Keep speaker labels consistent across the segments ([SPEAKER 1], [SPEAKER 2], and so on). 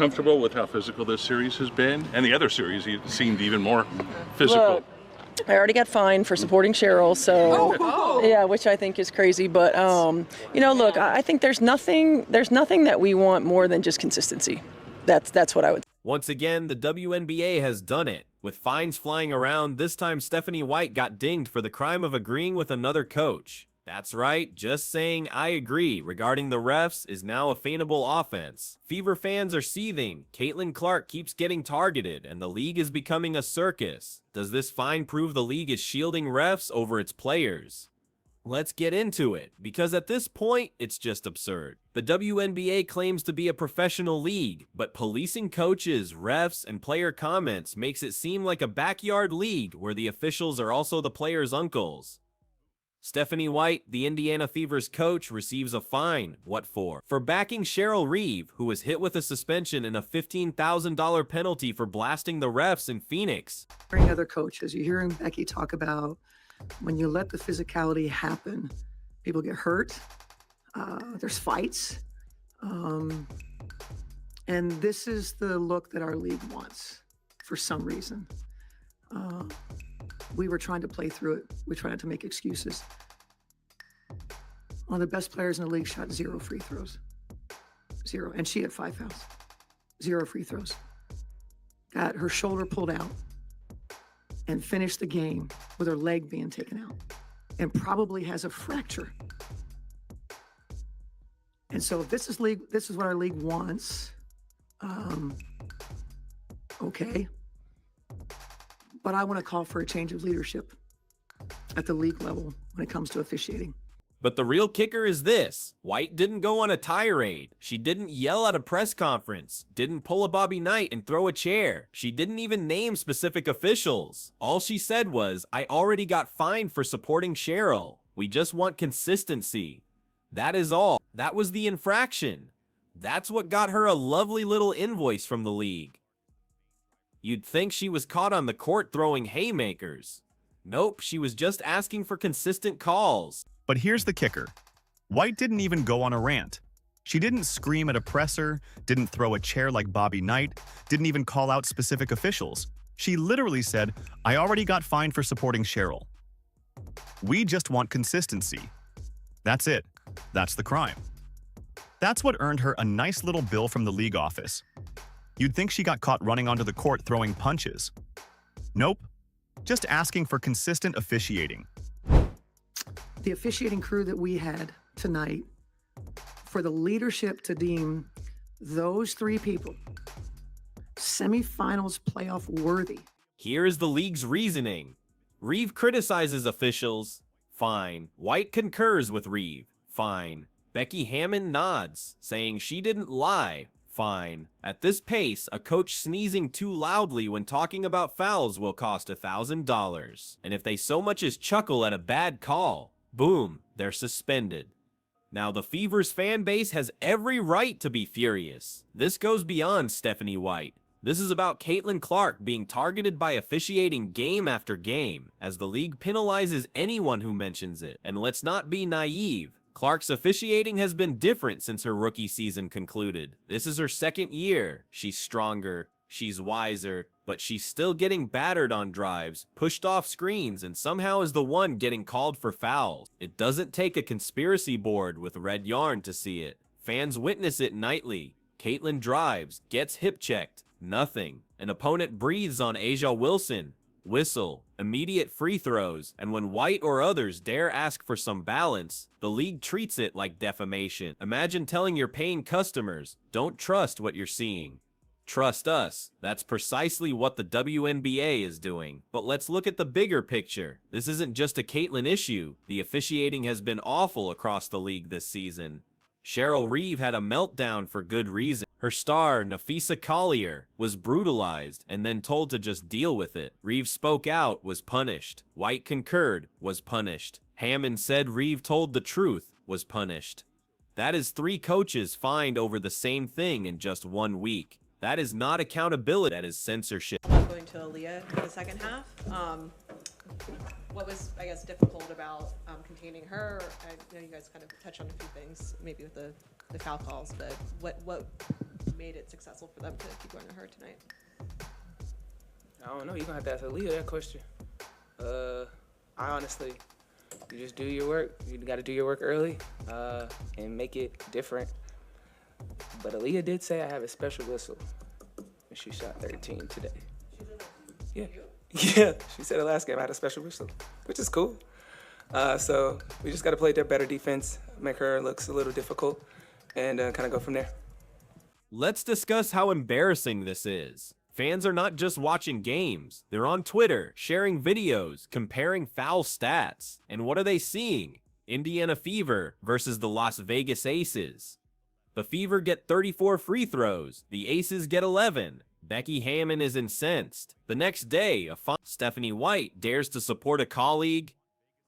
[SPEAKER 1] comfortable with how physical this series has been? And the other series seemed even more physical.
[SPEAKER 2] Look, I already got fined for supporting Cheryl, so yeah, which I think is crazy. But look, I think there's nothing that we want more than just consistency. That's what I would.
[SPEAKER 3] Once again, the WNBA has done it. With fines flying around, this time Stephanie White got dinged for the crime of agreeing with another coach. That's right, just saying I agree regarding the refs is now a feignable offense. Fever fans are seething, Caitlin Clark keeps getting targeted, and the league is becoming a circus. Does this fine prove the league is shielding refs over its players? Let's get into it, because at this point, it's just absurd. The WNBA claims to be a professional league, but policing coaches, refs, and player comments makes it seem like a backyard league where the officials are also the players' uncles. Stephanie White, the Indiana Fever's coach, receives a fine. What for? For backing Cheryl Reeve, who was hit with a suspension and a $15,000 penalty for blasting the refs in Phoenix.
[SPEAKER 4] Hearing other coaches, you're hearing Becky talk about when you let the physicality happen, people get hurt, there's fights, and this is the look that our league wants for some reason. We were trying to play through it. We tried not to make excuses. One of the best players in the league shot 0 free throws. 0. And she had 5 fouls. 0 free throws. Got her shoulder pulled out and finished the game with her leg being taken out and probably has a fracture. And so if this is what our league wants, okay. But I want to call for a change of leadership at the league level when it comes to officiating.
[SPEAKER 3] But the real kicker is this. White didn't go on a tirade. She didn't yell at a press conference. Didn't pull a Bobby Knight and throw a chair. She didn't even name specific officials. All she said was, I already got fined for supporting Cheryl. We just want consistency. That is all. That was the infraction. That's what got her a lovely little invoice from the league. You'd think she was caught on the court throwing haymakers. Nope, she was just asking for consistent calls.
[SPEAKER 5] But here's the kicker. White didn't even go on a rant. She didn't scream at a presser, didn't throw a chair like Bobby Knight, didn't even call out specific officials. She literally said, I already got fined for supporting Cheryl. We just want consistency. That's it. That's the crime. That's what earned her a nice little bill from the league office. You'd think she got caught running onto the court throwing punches. Nope. Just asking for consistent officiating.
[SPEAKER 4] The officiating crew that we had tonight, for the leadership to deem those 3 people semifinals playoff worthy.
[SPEAKER 3] Here is the league's reasoning. Reeve criticizes officials. Fine. White concurs with Reeve. Fine. Becky Hammon nods, saying she didn't lie. Fine. At this pace, a coach sneezing too loudly when talking about fouls will cost $1,000. And if they so much as chuckle at a bad call, boom, they're suspended. Now the Fever's fan base has every right to be furious. This goes beyond Stephanie White. This is about Caitlin Clark being targeted by officiating game after game, as the league penalizes anyone who mentions it. And let's not be naive. Clark's officiating has been different since her rookie season concluded. This is her 2nd year. She's stronger, she's wiser, but she's still getting battered on drives, pushed off screens, and somehow is the one getting called for fouls. It doesn't take a conspiracy board with red yarn to see it. Fans witness it nightly. Caitlin drives, gets hip-checked, nothing. An opponent breathes on Asia Wilson. Whistle, immediate free throws, and when White or others dare ask for some balance, the league treats it like defamation. Imagine telling your paying customers, don't trust what you're seeing. Trust us. That's precisely what the WNBA is doing. But let's look at the bigger picture. This isn't just a Caitlin issue. The officiating has been awful across the league this season. Cheryl Reeve had a meltdown for good reason. Her star, Nafisa Collier, was brutalized and then told to just deal with it. Reeve spoke out, was punished. White concurred, was punished. Hammond said Reeve told the truth, was punished. That is 3 coaches fined over the same thing in just 1 week. That is not accountability, that is censorship.
[SPEAKER 6] Going to Aaliyah in the second half. What was, I guess, difficult about containing her? I know you guys kind of touched on a few things, maybe with the foul calls, but what made it successful for them to keep going to her tonight?
[SPEAKER 7] I don't know. You're gonna have to ask Aaliyah that question. I honestly, you just do your work. You got to do your work early and make it different. But Aaliyah did say I have a special whistle, and she shot 13 today. Yeah, yeah. She said the last game I had a special whistle, which is cool. So we just got to play their better defense, make her looks a little difficult, and kind of go from there.
[SPEAKER 3] Let's discuss how embarrassing this is. Fans are not just watching games. They're on Twitter, sharing videos, comparing foul stats. And what are they seeing? Indiana Fever versus the Las Vegas Aces. The Fever get 34 free throws. The Aces get 11. Becky Hammon is incensed. The next day, Stephanie White dares to support a colleague.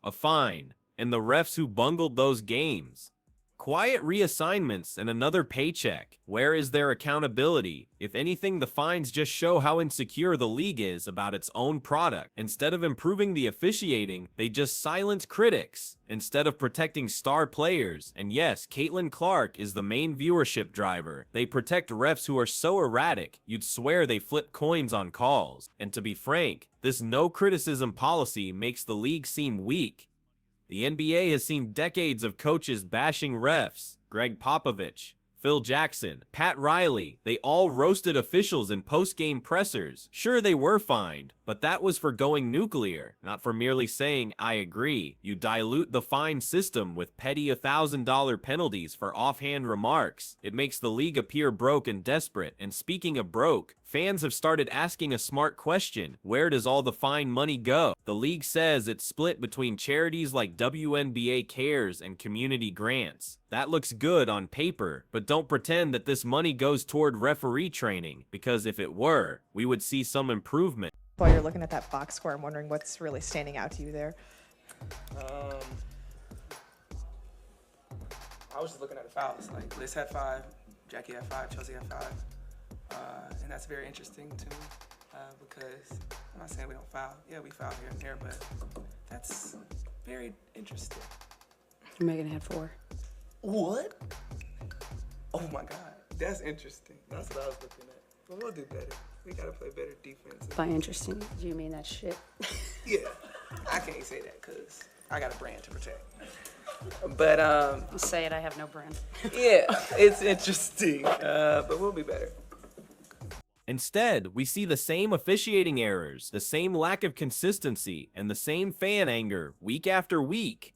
[SPEAKER 3] A fine. And the refs who bungled those games. Quiet reassignments and another paycheck. Where is their accountability? If anything, the fines just show how insecure the league is about its own product. Instead of improving the officiating, they just silence critics. Instead of protecting star players, and yes, Caitlin Clark is the main viewership driver, they protect refs who are so erratic, you'd swear they flip coins on calls. And to be frank, this no criticism policy makes the league seem weak. The NBA has seen decades of coaches bashing refs. Greg Popovich, Phil Jackson, Pat Riley, they all roasted officials in post-game pressers. Sure, they were fined, but that was for going nuclear, not for merely saying, I agree. You dilute the fine system with petty $1,000 penalties for offhand remarks. It makes the league appear broke and desperate. And speaking of broke, fans have started asking a smart question. Where does all the fine money go? The league says it's split between charities like WNBA Cares and community grants. That looks good on paper, but don't pretend that this money goes toward referee training, because if it were, we would see some improvement.
[SPEAKER 6] While you're looking at that box score, I'm wondering what's really standing out to you there.
[SPEAKER 7] I was just looking at the fouls. Like Liz had 5, Jackie had 5, Chelsea had 5. And that's very interesting to me because I'm not saying we don't foul. Yeah, we foul here and there, but that's very interesting.
[SPEAKER 8] Megan had 4.
[SPEAKER 7] What? Oh my God, that's interesting. That's what I was looking at. But we'll do better. We gotta play better defense.
[SPEAKER 8] By interesting, do you mean that shit?
[SPEAKER 7] Yeah, I can't say that because I got a brand to protect. But
[SPEAKER 8] I'll say it, I have no brand.
[SPEAKER 7] yeah, it's interesting, but we'll be better.
[SPEAKER 3] Instead, we see the same officiating errors, the same lack of consistency, and the same fan anger week after week.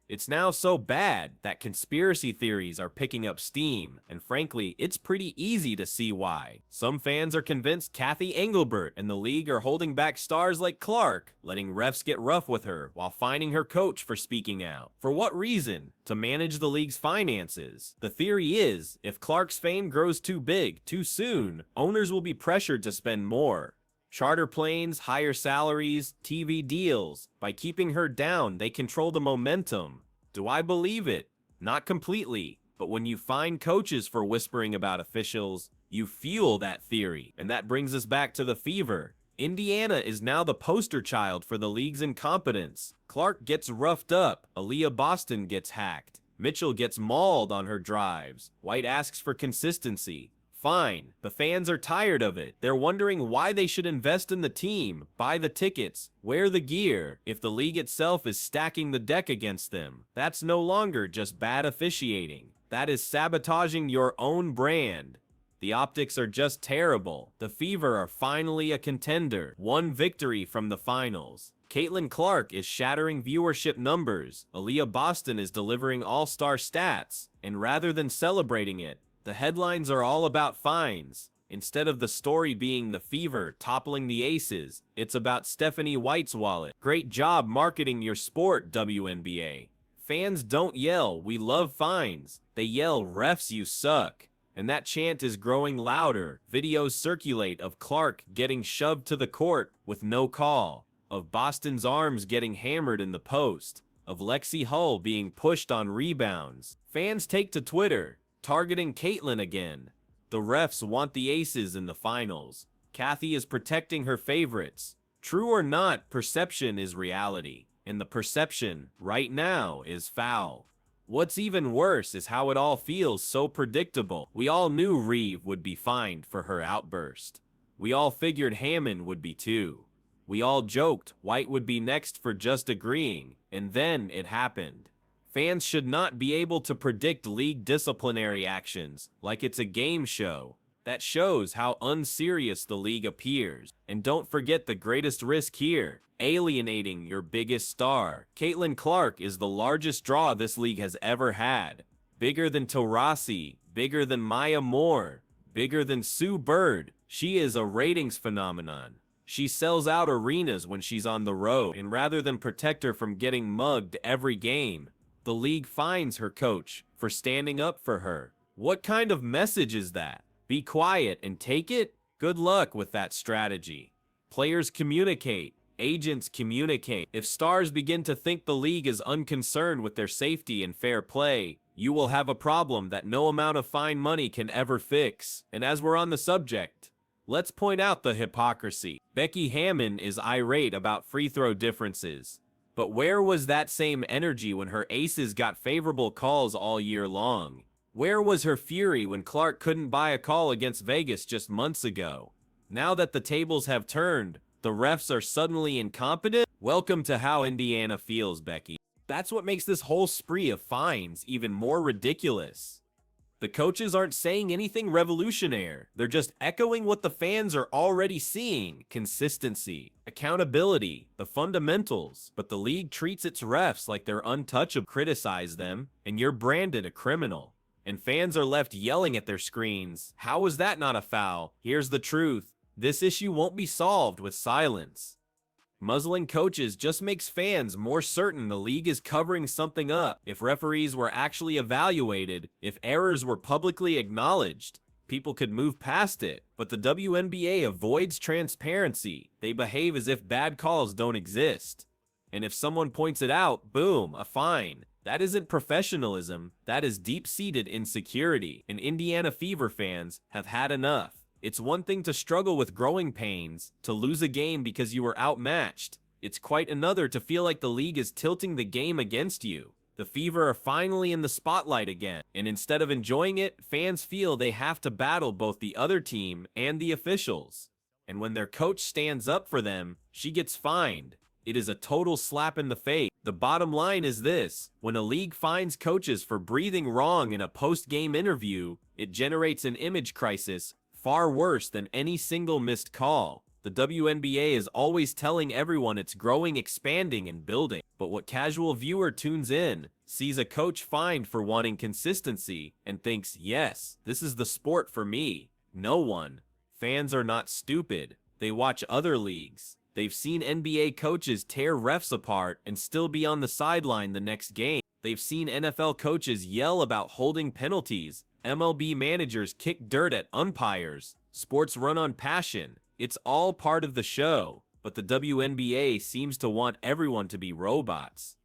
[SPEAKER 3] It's now so bad that conspiracy theories are picking up steam, and frankly, it's pretty easy to see why. Some fans are convinced Kathy Engelbert and the league are holding back stars like Clark, letting refs get rough with her while fining her coach for speaking out. For what reason? To manage the league's finances. The theory is, if Clark's fame grows too big, too soon, owners will be pressured to spend more. Charter planes, higher salaries, TV deals. By keeping her down, they control the momentum. Do I believe it? Not completely. But when you fine coaches for whispering about officials, you fuel that theory. And that brings us back to the Fever. Indiana is now the poster child for the league's incompetence. Clark gets roughed up. Aaliyah Boston gets hacked. Mitchell gets mauled on her drives. White asks for consistency. Fine. The fans are tired of it. They're wondering why they should invest in the team, buy the tickets, wear the gear, if the league itself is stacking the deck against them. That's no longer just bad officiating. That is sabotaging your own brand. The optics are just terrible. The Fever are finally a contender. One victory from the finals. Caitlin Clark is shattering viewership numbers. Aaliyah Boston is delivering all-star stats. And rather than celebrating it, the headlines are all about fines. Instead of the story being the Fever toppling the Aces, it's about Stephanie White's wallet. Great job marketing your sport, WNBA. Fans don't yell, we love fines. They yell, refs, you suck. And that chant is growing louder. Videos circulate of Clark getting shoved to the court with no call, of Boston's arms getting hammered in the post, of Lexi Hull being pushed on rebounds. Fans take to Twitter, targeting Caitlin again. The refs want the Aces in the finals. Kathy is protecting her favorites. True or not, perception is reality. And the perception, right now, is foul. What's even worse is how it all feels so predictable. We all knew Reeve would be fined for her outburst. We all figured Hammond would be too. We all joked White would be next for just agreeing, and then it happened. Fans should not be able to predict league disciplinary actions like it's a game show. That shows how unserious the league appears. And don't forget the greatest risk here, alienating your biggest star. Caitlin Clark is the largest draw this league has ever had. Bigger than Taurasi, bigger than Maya Moore, bigger than Sue Bird. She is a ratings phenomenon. She sells out arenas when she's on the road, and rather than protect her from getting mugged every game, the league fines her coach for standing up for her. What kind of message is that? Be quiet and take it? Good luck with that strategy. Players communicate. Agents communicate. If stars begin to think the league is unconcerned with their safety and fair play, you will have a problem that no amount of fine money can ever fix. And as we're on the subject, let's point out the hypocrisy. Becky Hammon is irate about free throw differences. But where was that same energy when her aces got favorable calls all year long? Where was her fury when Clark couldn't buy a call against Vegas just months ago? Now that the tables have turned, the refs are suddenly incompetent? Welcome to how Indiana feels, Becky. That's what makes this whole spree of fines even more ridiculous. The coaches aren't saying anything revolutionary. They're just echoing what the fans are already seeing. Consistency, accountability, the fundamentals. But the league treats its refs like they're untouchable. Criticize them, and you're branded a criminal. And fans are left yelling at their screens. How is that not a foul? Here's the truth. This issue won't be solved with silence. Muzzling coaches just makes fans more certain the league is covering something up. If referees were actually evaluated, if errors were publicly acknowledged, people could move past it. But the WNBA avoids transparency. They behave as if bad calls don't exist. And if someone points it out, boom, a fine. That isn't professionalism, that is deep-seated insecurity, and Indiana Fever fans have had enough. It's one thing to struggle with growing pains, to lose a game because you were outmatched. It's quite another to feel like the league is tilting the game against you. The Fever are finally in the spotlight again, and instead of enjoying it, fans feel they have to battle both the other team and the officials. And when their coach stands up for them, she gets fined. It is a total slap in the face. The bottom line is this: when a league fines coaches for breathing wrong in a post-game interview, it generates an image crisis far worse than any single missed call. The WNBA is always telling everyone it's growing, expanding, and building. But what casual viewer tunes in, sees a coach fined for wanting consistency, and thinks, yes, this is the sport for me? No one. Fans are not stupid. They watch other leagues. They've seen NBA coaches tear refs apart and still be on the sideline the next game. They've seen NFL coaches yell about holding penalties. MLB managers kick dirt at umpires. Sports run on passion. It's all part of the show. But the WNBA seems to want everyone to be robots.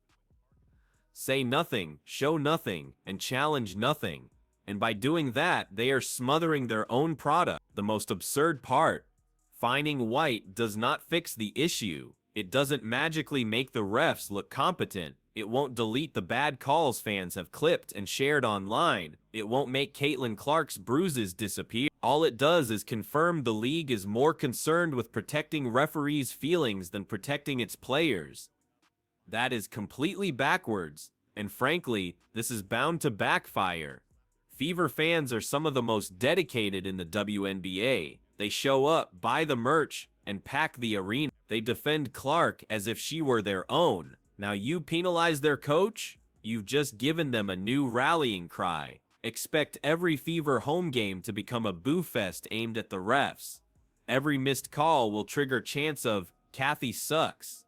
[SPEAKER 3] Say nothing, show nothing, and challenge nothing. And by doing that, they are smothering their own product. The most absurd part: fining White does not fix the issue. It doesn't magically make the refs look competent. It won't delete the bad calls fans have clipped and shared online. It won't make Caitlin Clark's bruises disappear. All it does is confirm the league is more concerned with protecting referees' feelings than protecting its players. That is completely backwards, and frankly, this is bound to backfire. Fever fans are some of the most dedicated in the WNBA. They show up, buy the merch, and pack the arena. They defend Clark as if she were their own. Now you penalize their coach? You've just given them a new rallying cry. Expect every Fever home game to become a boo fest aimed at the refs. Every missed call will trigger chants of, Kathy sucks.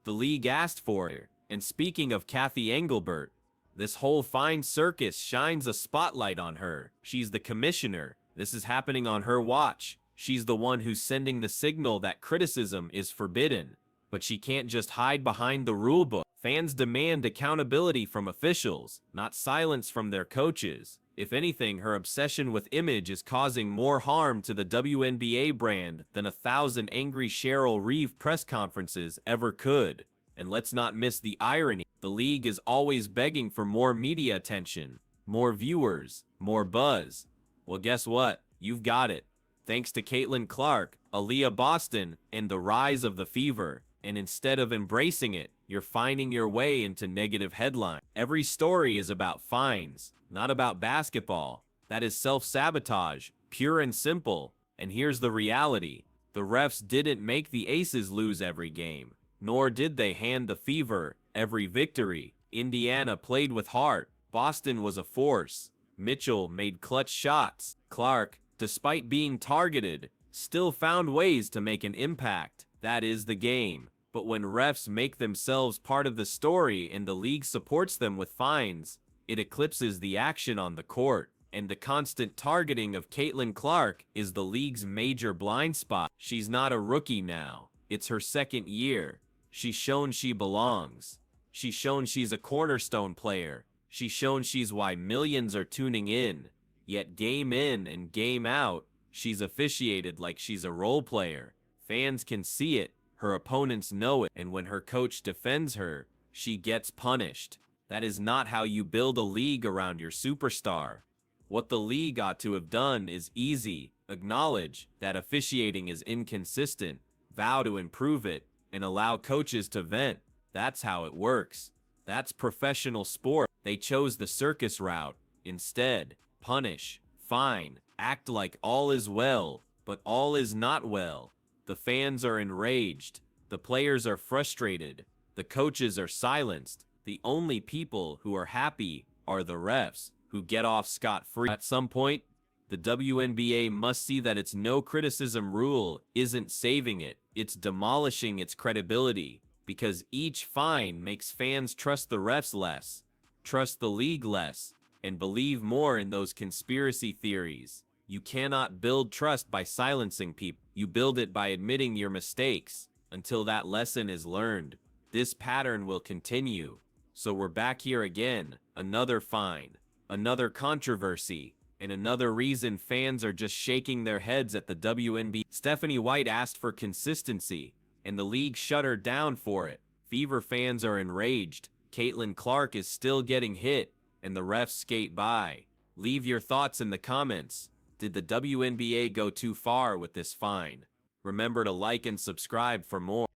[SPEAKER 3] The league asked for her. And speaking of Kathy Engelbert, this whole fine circus shines a spotlight on her. She's the commissioner. This is happening on her watch. She's the one who's sending the signal that criticism is forbidden. But she can't just hide behind the rulebook. Fans demand accountability from officials, not silence from their coaches. If anything, her obsession with image is causing more harm to the WNBA brand than 1,000 angry Cheryl Reeve press conferences ever could. And let's not miss the irony. The league is always begging for more media attention, more viewers, more buzz. Well, guess what? You've got it. Thanks to Caitlin Clark, Aaliyah Boston, and the rise of the fever. And instead of embracing it, you're finding your way into negative headlines. Every story is about fines, not about basketball. That is self-sabotage, pure and simple. And here's the reality. The refs didn't make the Aces lose every game, nor did they hand the Fever every victory. Indiana played with heart. Boston was a force. Mitchell made clutch shots. Clark, despite being targeted, still found ways to make an impact. That is the game. But when refs make themselves part of the story and the league supports them with fines, it eclipses the action on the court. And the constant targeting of Caitlin Clark is the league's major blind spot. She's not a rookie now. It's her second year. She's shown she belongs. She's shown she's a cornerstone player. She's shown she's why millions are tuning in. Yet game in and game out, she's officiated like she's a role player. Fans can see it. Her opponents know it. And when her coach defends her, she gets punished. That is not how you build a league around your superstar. What the league ought to have done is easy. Acknowledge that officiating is inconsistent, vow to improve it, and allow coaches to vent. That's how it works. That's professional sport. They chose the circus route. Instead, punish, fine, act like all is well, but all is not well. The fans are enraged. The players are frustrated. The coaches are silenced. The only people who are happy are the refs, who get off scot-free. At some point, the WNBA must see that its no criticism rule isn't saving it. It's demolishing its credibility, because each fine makes fans trust the refs less, trust the league less, and believe more in those conspiracy theories. You cannot build trust by silencing people. You build it by admitting your mistakes. Until that lesson is learned, this pattern will continue. So we're back here again, another fine, another controversy, and another reason fans are just shaking their heads at the WNBA. Stephanie White asked for consistency, and the league shut her down for it. Fever fans are enraged. Caitlin Clark is still getting hit, and the refs skate by. Leave your thoughts in the comments. Did the WNBA go too far with this fine? Remember to like and subscribe for more.